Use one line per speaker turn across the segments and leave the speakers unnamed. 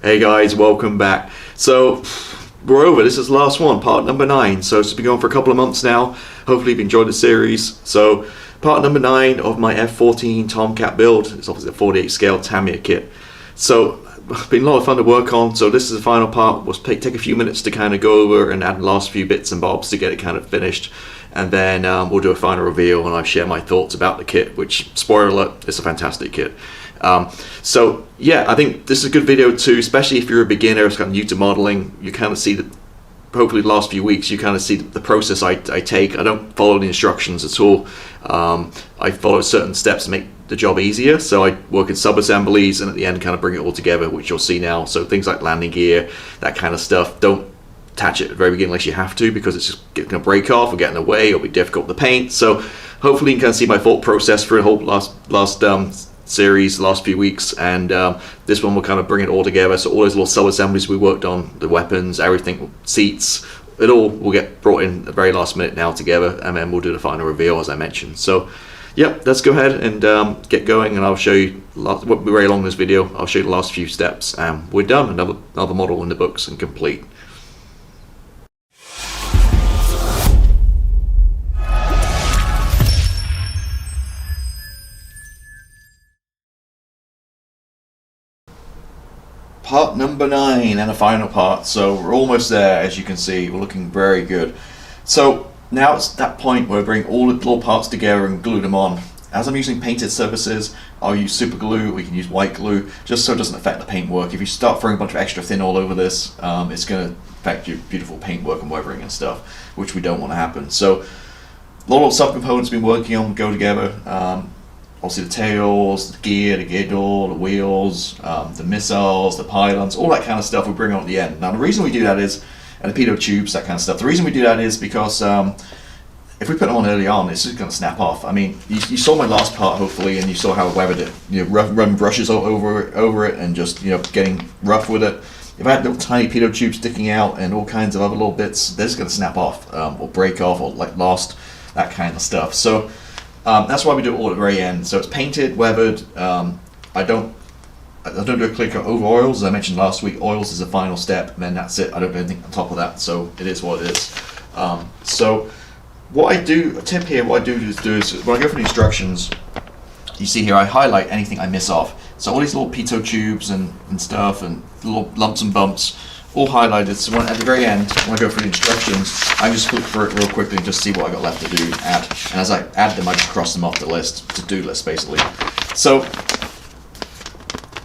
Hey guys, welcome back. So we're over. This is the last one, part number 9. So it's been going for a couple of months now. Hopefully you've enjoyed the series. So part number 9 of my F-14 Tomcat build. It's obviously a 48 scale Tamiya kit. So it's been a lot of fun to work on. So this is the final part. We'll take a few minutes to kind of go over and add the last few bits and bobs to get it kind of finished. And then we'll do a final reveal and I'll share my thoughts about the kit, which, spoiler alert, it's a fantastic kit. So yeah, I think this is a good video too, especially if you're a beginner, it's kind of new to modeling. You kind of see that, hopefully the last few weeks, you kind of see the process I take. I don't follow the instructions at all. I follow certain steps to make the job easier. So I work in sub-assemblies and at the end kind of bring it all together, which you'll see now. So things like landing gear, that kind of stuff, don't attach it at the very beginning unless you have to, because it's just going to break off or get in the way or be difficult to paint. So hopefully you can kind of see my thought process for the whole last series, the last few weeks, and this one will kind of bring it all together. So all those little sub-assemblies we worked on, the weapons, everything, seats, it all will get brought in at the very last minute now together, and then we'll do the final reveal as I mentioned. So yep, let's go ahead and get going, and I'll show you, it won't be very long this video, I'll show you the last few steps and we're done. Another model in the books and complete. Part number 9 and a final part, so we're almost there. As you can see, we're looking very good. So now it's that point where we bring all the little parts together and glue them on. As I'm using painted surfaces, I'll use super glue, we can use white glue, just so it doesn't affect the paintwork. If you start throwing a bunch of extra thin all over this, it's going to affect your beautiful paintwork and weathering and stuff, which we don't want to happen. So a lot of sub-components been working on go together. Obviously the tails, the gear door, the wheels, the missiles, the pylons, all that kind of stuff we bring on at the end. Now the reason we do that is, and the pitot tubes, that kind of stuff, the reason we do that is because if we put them on early on, it's just going to snap off. I mean, you saw my last part hopefully, and you saw how I weathered it. You know, run brushes all over it and just, you know, getting rough with it. If I had little tiny pitot tubes sticking out and all kinds of other little bits, they're just going to snap off or break off or like lost, that kind of stuff. So that's why we do it all at the very end. So it's painted, weathered. I don't do a clear coat over oils. As I mentioned last week, oils is the final step, and then that's it. I don't do anything on top of that, so it is what it is. So what I do, a tip here, what I do is when I go for the instructions, you see here I highlight anything I miss off. So all these little pitot tubes and stuff and little lumps and bumps, all highlighted. So at the very end, when I go through the instructions, I just flip through it real quickly and just see what I got left to do, add. And as I add them, I just cross them off the list, to-do list basically. So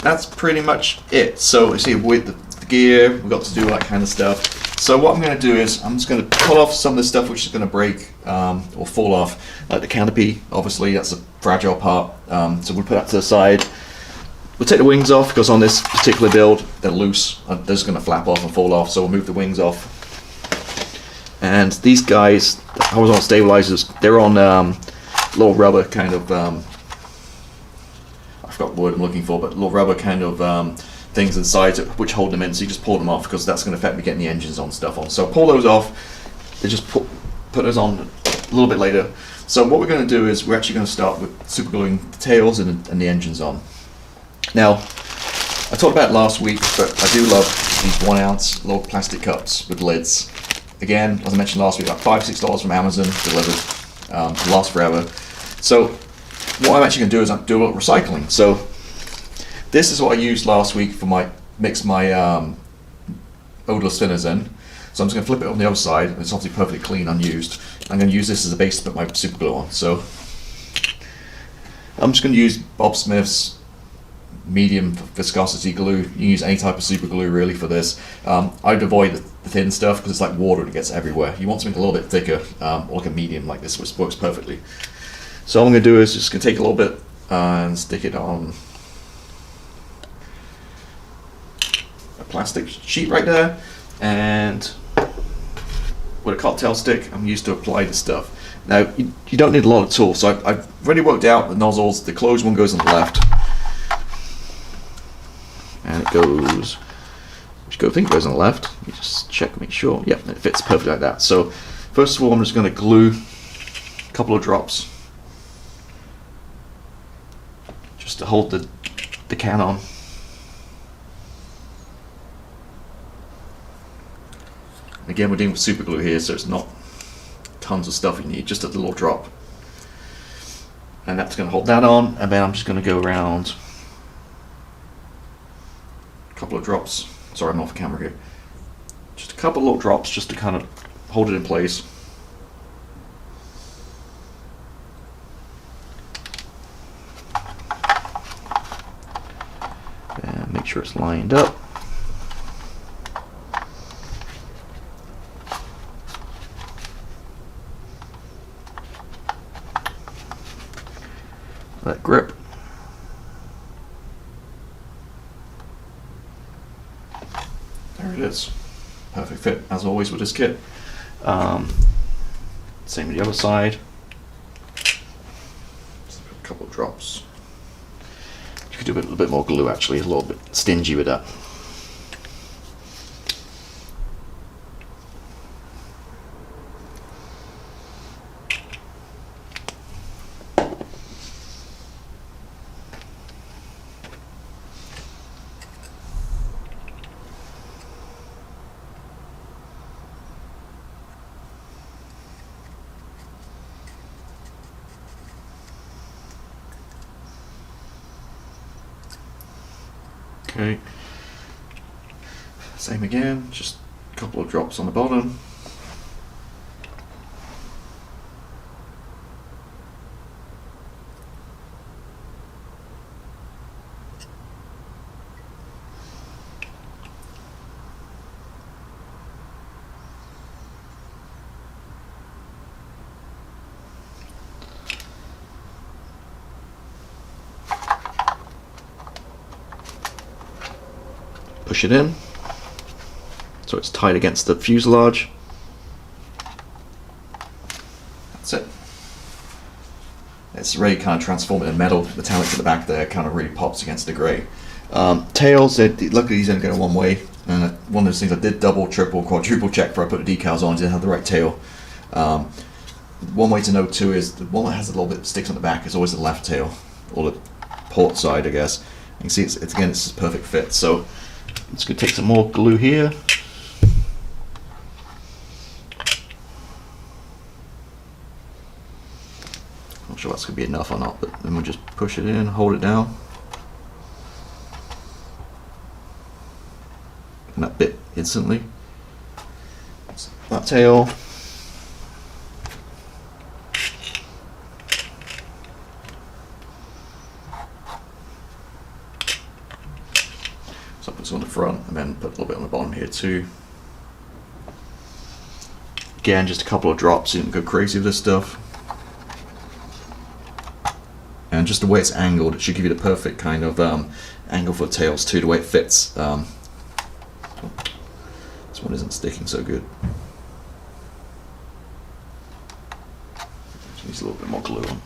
that's pretty much it. So you see with the gear, we've got to do that kind of stuff. So what I'm going to do is I'm just going to pull off some of the stuff which is going to break or fall off, like the canopy. Obviously that's a fragile part, so we'll put that to the side. We'll take the wings off because on this particular build they're loose. They're just going to flap off and fall off, so we'll move the wings off. And these guys, the horizontal stabilizers, they're on little rubber kind of, I forgot the word I'm looking for, but little rubber kind of things inside which hold them in, so you just pull them off because that's going to affect me getting the engines on stuff on. So pull those off, they just put those on a little bit later. So what we're going to do is we're actually going to start with super gluing the tails and the engines on. Now, I talked about it last week, but I do love these 1 ounce little plastic cups with lids. Again, as I mentioned last week, like $5-6 from Amazon delivered, last forever. So what I'm actually going to do is I'm do a little recycling. So this is what I used last week for mix my odorless thinners in. So I'm just going to flip it on the other side. It's obviously perfectly clean, unused. I'm going to use this as a base to put my super glue on. So I'm just going to use Bob Smith's medium viscosity glue. You can use any type of super glue really for this. I'd avoid the thin stuff because it's like water and it gets everywhere. You want something a little bit thicker, or like a medium like this, which works perfectly. So all I'm going to do is just going to take a little bit and stick it on a plastic sheet right there, and with a cocktail stick I'm used to apply the stuff. Now you don't need a lot of tools, so I've already worked out the nozzles. The closed one goes on the left, and it goes, which I think goes on the left. Let me just check, make sure. Yep, it fits perfectly like that. So first of all, I'm just going to glue a couple of drops just to hold the can on. Again, we're dealing with super glue here, so it's not tons of stuff you need, just a little drop. And that's going to hold that on, and then I'm just going to go around a couple of drops. Sorry, I'm off camera here. Just a couple of little drops just to kind of hold it in place. And make sure it's lined up. That grip. There it is. Perfect fit, as always with this kit. Same with the other side. Just a couple of drops. You could do a little bit more glue actually, a little bit stingy with that. Okay, same again, just a couple of drops on the bottom. Push it in so it's tight against the fuselage. That's it. It's really kind of transformed in metal. Metallic at the back there kind of really pops against the grey. Tails, luckily these only go one way. And one of those things I did double, triple, quadruple check before I put the decals on, didn't have the right tail. One way to know too is the one that has a little bit sticks on the back is always the left tail, or the port side, I guess. You can see it's again, it's a perfect fit. So I'm just going to take some more glue here. Not sure that's going to be enough or not, but then we'll just push it in, hold it down. And that bit instantly. That tail. So put some on the front and then put a little bit on the bottom here too. Again, just a couple of drops, you don't go crazy with this stuff. And just the way it's angled, it should give you the perfect kind of angle for the tails too, the way it fits. This one isn't sticking so good. Just needs a little bit more glue on.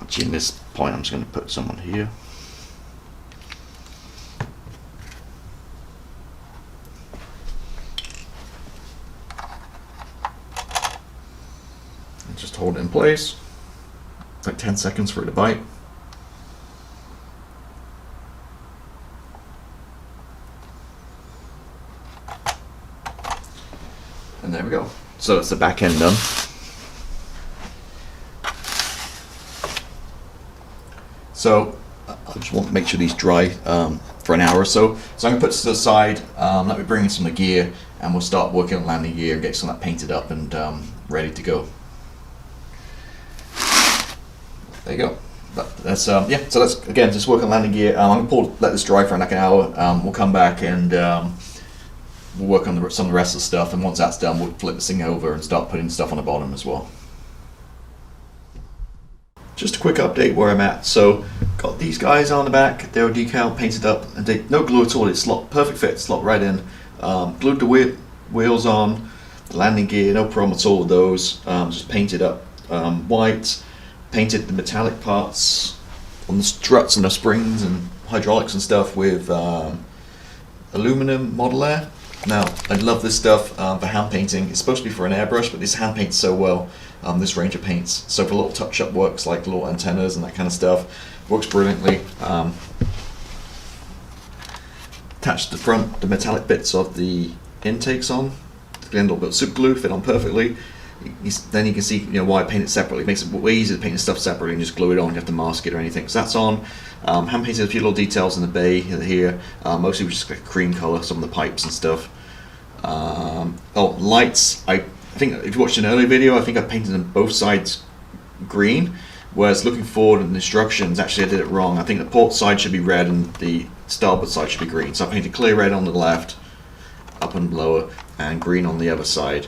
Actually, in this point, I'm just going to put some on here. And just hold it in place. It's like 10 seconds for it to bite. And there we go. So it's the back end done. So I just want to make sure these dry for an hour or so. So I'm going to put this to the side, let me bring in some of the gear, and we'll start working on landing gear and get some of that painted up and ready to go. There you go. That's yeah. So let's again just work on landing gear. I'm going to let this dry for like an hour. We'll come back and we'll work on some of the rest of the stuff. And once that's done, we'll flip this thing over and start putting stuff on the bottom as well. Just a quick update where I'm at. So got these guys on the back. They're decal painted up, and no glue at all. It's perfect fit. Slot right in. Glued the wheels on. The landing gear, no problem at all with those. Just painted up white. Painted the metallic parts on the struts and the springs and hydraulics and stuff with aluminum Model Air. Now, I love this stuff for hand painting. It's supposed to be for an airbrush, but this hand paints so well, this range of paints. So for little touch-up works like little antennas and that kind of stuff, works brilliantly. attached the front, the metallic bits of the intakes on. The little bit of super glue fit on perfectly. Then you can see, why I paint it separately. It makes it way easier to paint the stuff separately and just glue it on. You have to mask it or anything. So that's on. Hand painted a few little details in the bay here. Mostly just like cream color, some of the pipes and stuff. Oh, lights. I think if you watched an earlier video, I think I painted them both sides green. Whereas looking forward in the instructions, actually I did it wrong. I think the port side should be red and the starboard side should be green. So I painted clear red on the left, up and lower, and green on the other side.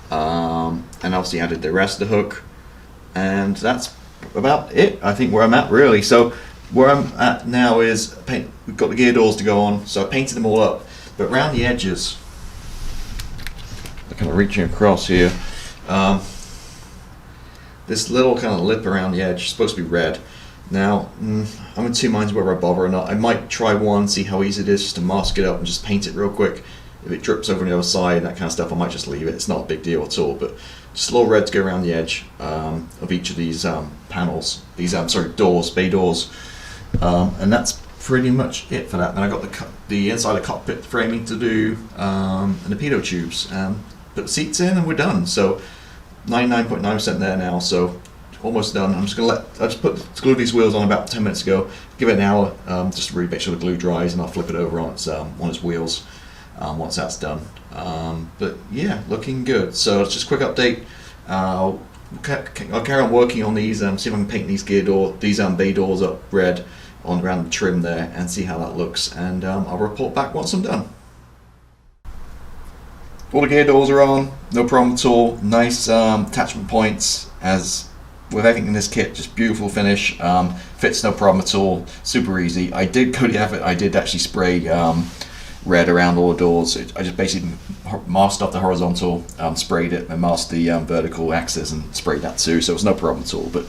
And obviously added the rest of the hook. And that's about it, I think, where I'm at really. So where I'm at now is we've got the gear doors to go on, so I painted them all up. But around the edges, I'm kind of reaching across here. This little kind of lip around the edge is supposed to be red. Now, I'm in two minds whether I bother or not. I might try one, see how easy it is just to mask it up and just paint it real quick. If it drips over on the other side and that kind of stuff, I might just leave it. It's not a big deal at all, but just a little red to go around the edge of each of these panels. These, doors, bay doors. And that's pretty much it for that. Then I got the inside of the cockpit framing to do, and the pitot tubes. Put the seats in and we're done. So 99.9% there now, so almost done. I just glued these wheels on about 10 minutes ago. Give it an hour, just to really make sure the glue dries, and I'll flip it over on its wheels once that's done. But yeah, looking good. So it's just a quick update. I'll carry on working on these, see if I can paint these bay doors up red around the trim there, and see how that looks. And I'll report back once I'm done. All the gear doors are on, no problem at all. Nice attachment points, as with everything in this kit, just beautiful finish. Fits no problem at all, super easy. I did go the effort, I did actually spray red around all the doors. I just basically masked off the horizontal, sprayed it, and masked the vertical axis and sprayed that too, so it was no problem at all. But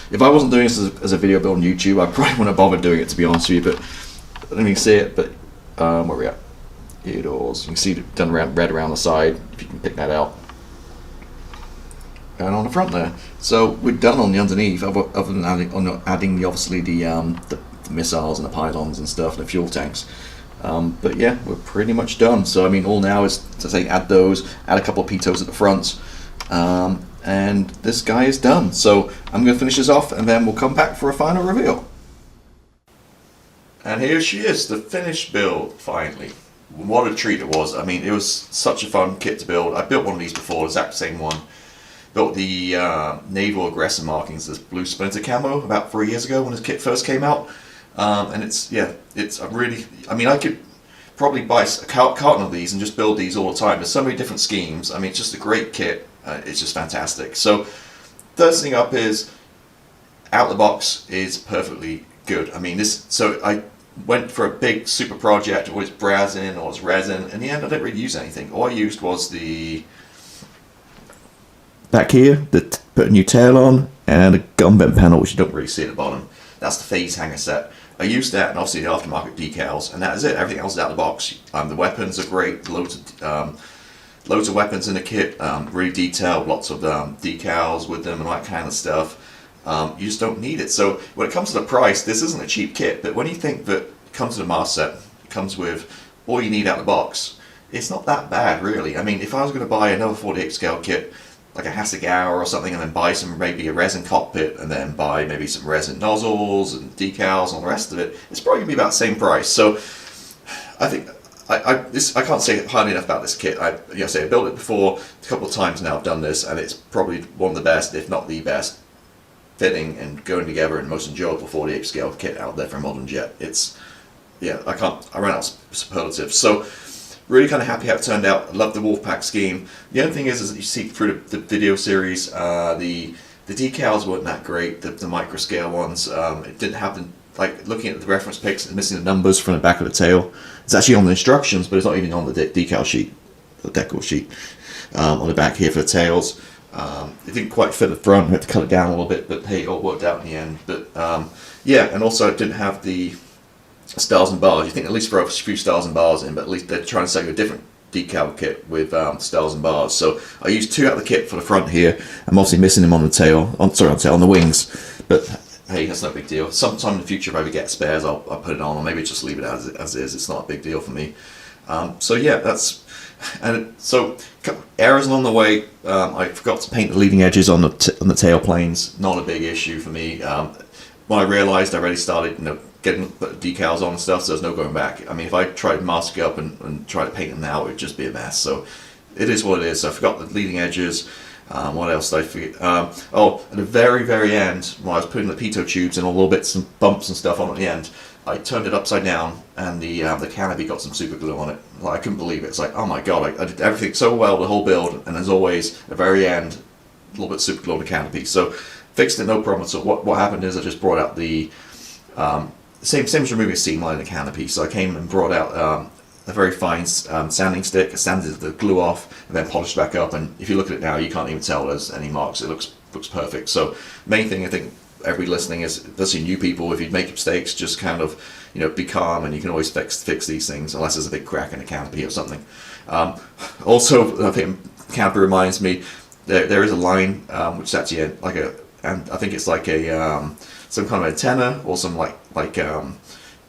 if I wasn't doing this as a video build on YouTube, I probably wouldn't have bothered doing it, to be honest with you. But let me see it, but where are we at? Gear doors, you can see it done red around the side, if you can pick that out. And on the front there. So we're done on the underneath, other than adding obviously the missiles and the pylons and stuff, and the fuel tanks. But yeah, we're pretty much done. So I mean, all now is to say add those, add a couple of pitos at the front, and this guy is done. So I'm going to finish this off, and then we'll come back for a final reveal. And here she is, the finished build, finally. What a treat it was. I mean, it was such a fun kit to build. I built one of these before, the exact same one. Built the naval aggressor markings, this blue splinter camo, about 3 years ago when this kit first came out. And it's a really, I mean, I could probably buy a carton of these and just build these all the time. There's so many different schemes. I mean, it's just a great kit. It's just fantastic. So, first thing up is, out the box is perfectly good. I mean, I went for a big super project, or it's brazen, or it's resin. In the end, I didn't really use anything. All I used was the back here, put a new tail on, and a gun vent panel, which you don't really see at the bottom. That's the phase hanger set. I used that, and obviously the aftermarket decals, and that is it. Everything else is out of the box. The weapons are great. Loads of weapons in the kit. Really detailed. Lots of decals with them and all that kind of stuff. You just don't need it. So when it comes to the price, this isn't a cheap kit, but when you think that it comes to the master set, it comes with all you need out of the box, it's not that bad really. I mean, if I was going to buy another 48 scale kit, like a Hasegawa or something, and then buy maybe a resin cockpit, and then buy maybe some resin nozzles and decals and all the rest of it, it's probably going to be about the same price. So I think I can't say highly enough about this kit. I built it before a couple of times now. I've done this, and it's probably one of the best, if not the best, fitting and going together and most enjoyable 48 scale kit out there for a modern jet. I ran out of superlatives. So really kind of happy how it turned out. I love the Wolfpack scheme. The only thing is that you see through the video series, the decals weren't that great. The micro scale ones, it didn't have like looking at the reference pics, it's missing the numbers from the back of the tail. It's actually on the instructions, but it's not even on the decal sheet, the decal sheet on the back here for the tails. It didn't quite fit the front. We had to cut it down a little bit, but hey, it all worked out in the end. But yeah, and also it didn't have the stars and bars. You think at least throw a few stars and bars in, but at least they're trying to sell you a different decal kit with stars and bars. So I used two out of the kit for the front here. I'm obviously missing them on the tail, on the wings. But hey, that's no big deal. Sometime in the future, if I ever get spares, I'll put it on, or maybe just leave it as is. It's not a big deal for me. So yeah, that's, and so errors along the way. I forgot to paint the leading edges on the tail planes. Not a big issue for me. When I realised, I already started, getting decals on and stuff, so there's no going back. I mean, if I tried to mask it up and try to paint them now, it would just be a mess. So it is what it is. So I forgot the leading edges. What else did I forget? Oh, at the very, very end, when I was putting the pitot tubes and all the little bits and bumps and stuff on at the end, I turned it upside down, and the canopy got some super glue on it. Like, I couldn't believe it. It's like, oh my god, I did everything so well, the whole build, and as always, at the very end, a little bit of super glue on the canopy. So fixed it, no problem. So what happened is I just brought out the same as removing a seam line in the canopy. So I came and brought out a very fine sanding stick, sanded the glue off, and then polished back up. And if you look at it now, you can't even tell there's any marks. It looks perfect. So main thing I think everybody listening is, especially new people, if you make mistakes, just kind of be calm, and you can always fix these things unless there's a big crack in the canopy or something. Also, I think canopy reminds me there is a line which is actually and I think it's like a some kind of antenna or some like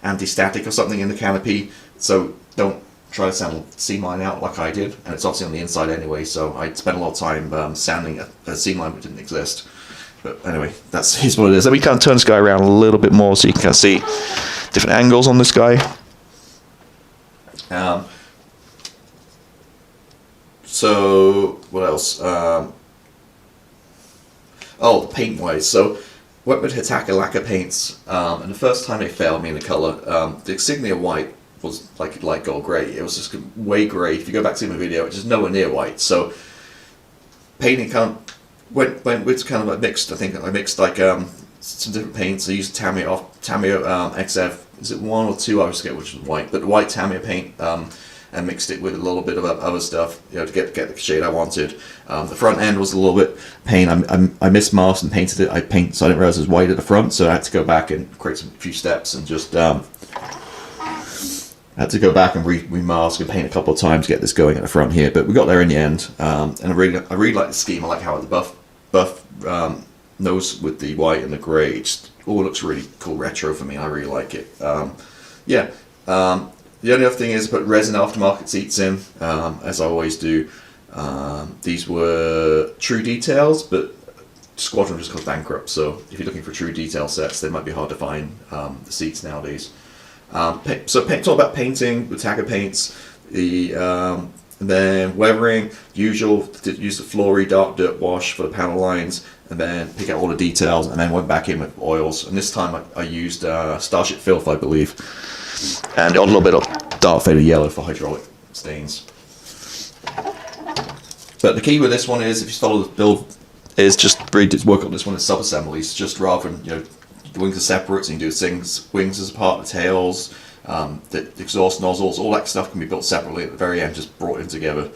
anti-static or something in the canopy. So don't try to sand the seam line out like I did, and it's obviously on the inside anyway. So I spent a lot of time sanding a seam line which didn't exist. But anyway, here's what it is. Let me kind of turn this guy around a little bit more so you can kind of see different angles on this guy. So what else? Oh, paint wise. So went with Hitaka lacquer paints, and the first time it failed me in the color. The Insignia white was like light gold grey. It was just way grey. If you go back to my video, it's just nowhere near white. So painting kind of went with kind of like mixed. I think I mixed like some different paints. I used Tamiya XF. Is it 1 or 2? I always forget which was white, but the white Tamiya paint. And mixed it with a little bit of other stuff, to get the shade I wanted. The front end was a little bit paint. I mismasked and painted it. So I didn't realize it was white at the front, so I had to go back and create a few steps and just had to go back and remask and paint a couple of times to get this going at the front here. But we got there in the end, and I really like the scheme. I like how the buff nose with the white and the grey. It all looks really cool, retro for me. I really like it. The only other thing is put resin aftermarket seats in, as I always do. These were true details, but Squadron just goes bankrupt, so if you're looking for true detail sets, they might be hard to find the seats nowadays. So it's all about painting with Tagger paints. And then weathering, usual, use the Flory dark dirt wash for the panel lines, and then pick out all the details, and then went back in with oils. And this time I used Starship Filth, I believe. And a little bit of dark faded yellow for hydraulic stains. But the key with this one is, if you follow the build, is just really work on this one as sub-assemblies. Just rather than the wings are separate, so you can do wings as a part of the tails, the exhaust nozzles, all that stuff can be built separately at the very end, just brought in together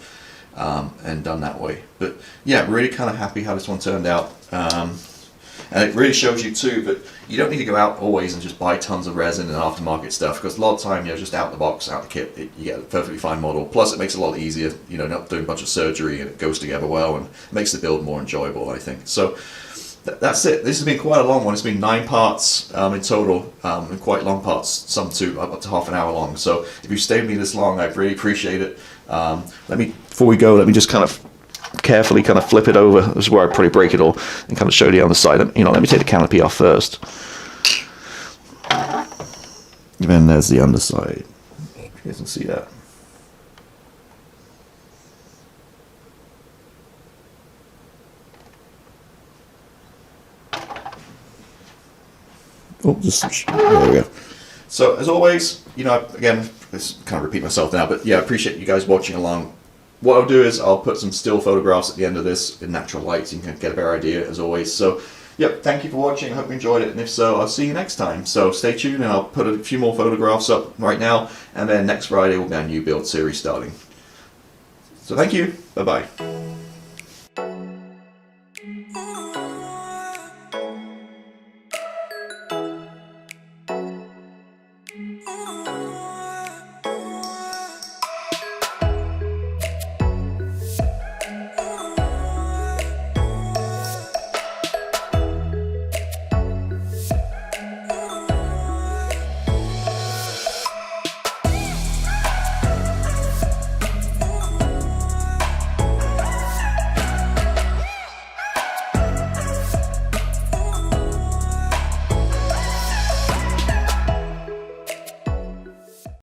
and done that way. But yeah, really kind of happy how this one turned out. And it really shows you too that you don't need to go out always and just buy tons of resin and aftermarket stuff, because a lot of time, just out the box, out the kit, you get a perfectly fine model. Plus it makes it a lot easier, not doing a bunch of surgery, and it goes together well and makes the build more enjoyable, I think. So that's it. This has been quite a long one. It's been 9 parts in total, and quite long parts, some too, up to half an hour long. So if you stayed with me this long, I really appreciate it. Before we go, let me just kind of carefully kind of flip it over. This is where I probably break it all, and kind of show the other side. Let me take the canopy off first. And then there's the underside. You guys can see that. Oh, there we go. So as always, again, this kind of repeat myself now, but yeah, I appreciate you guys watching along. What I'll do is I'll put some still photographs at the end of this in natural light, so you can get a better idea as always. So yep, thank you for watching. I hope you enjoyed it, and if so, I'll see you next time. So stay tuned, and I'll put a few more photographs up right now, and then next Friday will be our new build series starting. So thank you. Bye bye.